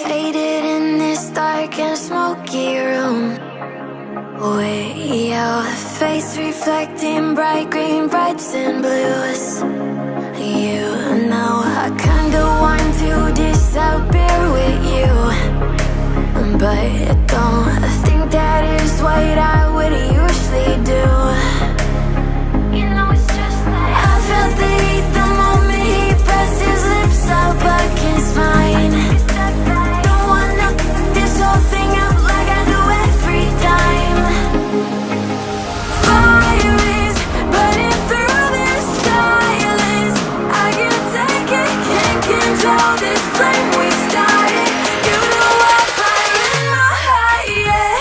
Faded in this dark and smoky room, with your face reflecting bright green, brights and blues. You know I kinda want to disappear with you, but don't think that is what I would usually do. You know it's just like I felt the heat the moment he pressed his lips up against mine. Don't wanna this whole thing up like I do every time. Fire is burning through this silence. I can't take it, can't control this flame we started. You know I'm flying my high, yeah.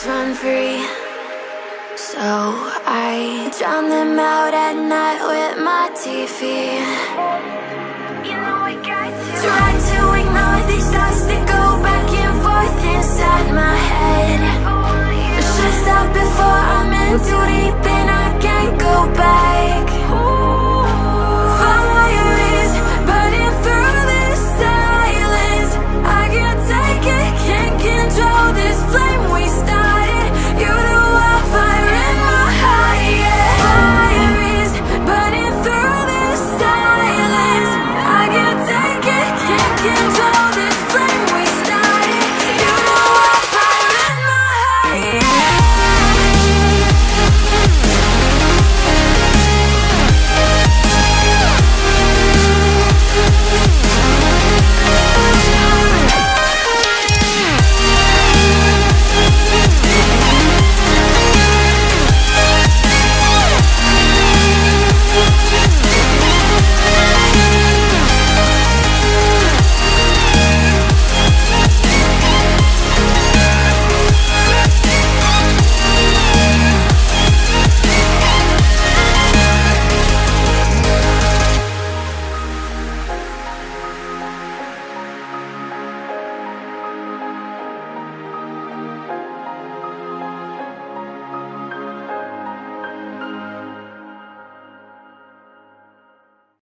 Run free, so I drown them out at night with my TV. You know I got to try to ignore these thoughts that go back and forth inside my head. I should stop before I'm into the